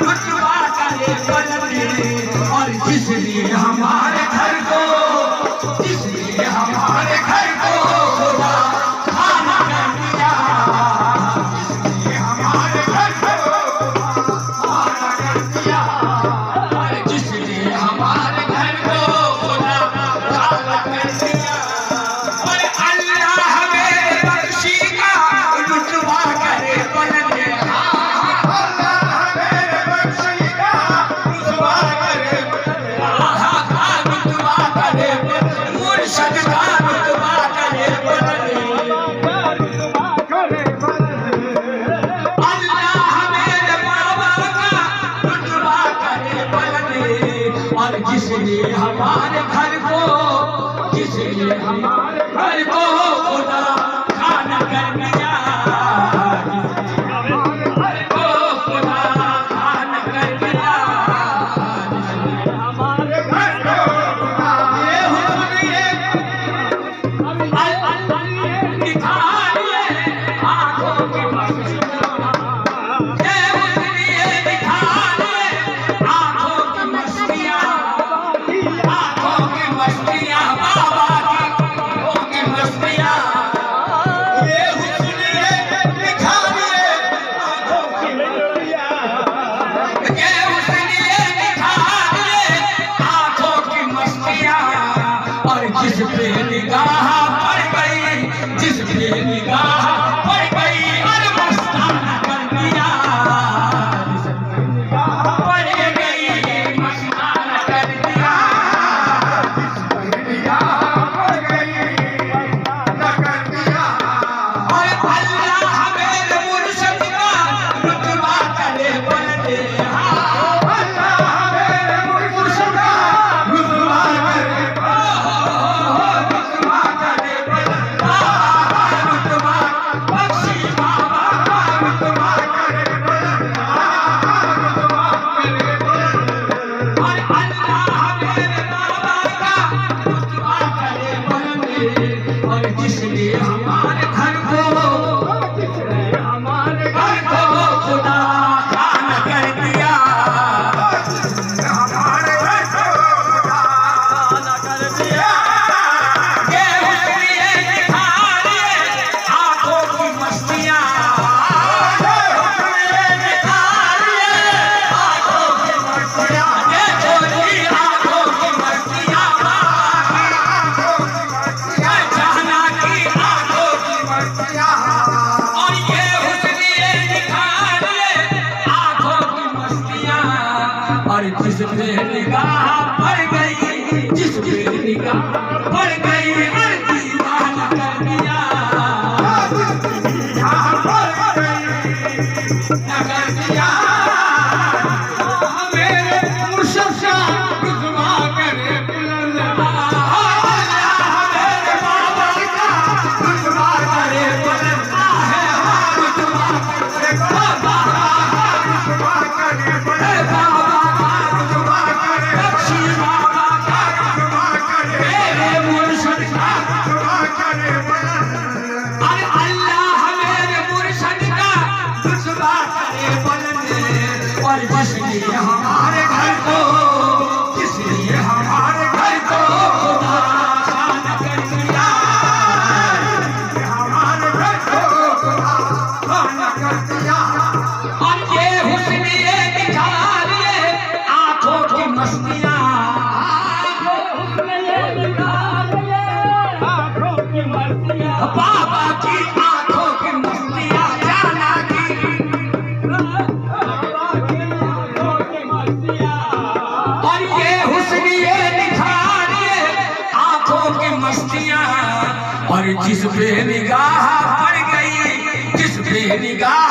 रुतबा करे बुलंद और जिसने हमारे घर को खुदा खाना कर दिया, जिसने हमारे घर को खाना कर दिया, और जिसने हमारे घर को खुदा खाना कर दिया। और अल्लाह मेरे बख्शी का रुतबा करे बुलंद, अल्लाह मेरे बख्शी का रुतबा करे बुलंद, रुतबा करे बुलंद, मुर्शिद का रुतबा करे बुलंद, अल्लाह मेरे बाबा का रुतबा करे बुलंद। और जिसने हमारे घर को खुदा खाना कर दिया, घर को खुदा खाना कर दिया, हमारे घर को खुदा ये हुस्न दिखा दिए आंखों की मस्तियाँ, ये हुस्न दिखा दिए आंखों की मस्तियाँ, आंखों की मस्तियाँ बाबा की मस्तियाँ, ये हुस्न दिखा दिए आंखों की मस्तियाँ, ये हुस्न दिखा दिए आंखों की मस्तियाँ। और जिस पे निगाह पड़ गई, जिस पे निगाह पड़ गई, और मस्ताना कर दिया, जिस पे निगाह पड़ गई मस्ताना कर दिया, जिस पे निगाह पड़ गई मस्ताना कर दिया। और अल्लाह मेरे मुर्शिद का रुतबा करे बुलंद, अल्लाह मेरे मुर्शिद का रुतबा करे बुलंद, रुतबा करे बुलंद, रुतबा बख्शी बाबा का रुतबा करे बुलंद, रुतबा करे बुलंद। और अल्लाह मेरे बाबा का रुतबा करे बुलंद। और जिसने हमारे घर को खुदा खाना कर दिया, हमारे घर को खुदा खाना कर दिया, ये हुस्न दिखा दिए आंखों की मस्तियाँ, ये हुस्न दिखा दिए आंखों की मस्तियाँ, ये छोटी आंखों की मस्तियाँ, आंखों की मस्तियाँ, जहाना की आंखों की मस्तियाँ। और ये हुस्न दिखा दिए आंखों की मस्तियाँ, और जिस पे निगाह पड़ गई, जिस पे निगाह पड़ गई, और दीवाना कर दिया, जिस पे निगाह पड़ गई कर दिया। मेरे मुर्शिद का रुतबा करे बुलंद, अल्लाह मेरे बाबा का रुतबा करे बुलंद, रुतबा करे बाबा का रुतबा करे बुलंद, बाबा का रुतबा करे, बख्शी बाबा का रुतबा करे, मेरे मुर्शिद का रुतबा करे बुलंद। और अल्लाह मेरे मुर्शिद का रुतबा करे बुलंद। और जिसने हमारे घर को, जिसने हमारे घर को खुदा खाना कर दिया, हमारे घर को खुदा खाना कर दिया। और ये हुस्न दिखा दिए आंखों की मस्तियाँ, बाबा की आंखों की मस्तियाँ, जाना की और ये हुस्न दिखा दिए आंखों की मस्तियाँ। और जिस पे निगाह पड़ गई, जिस पे निगाह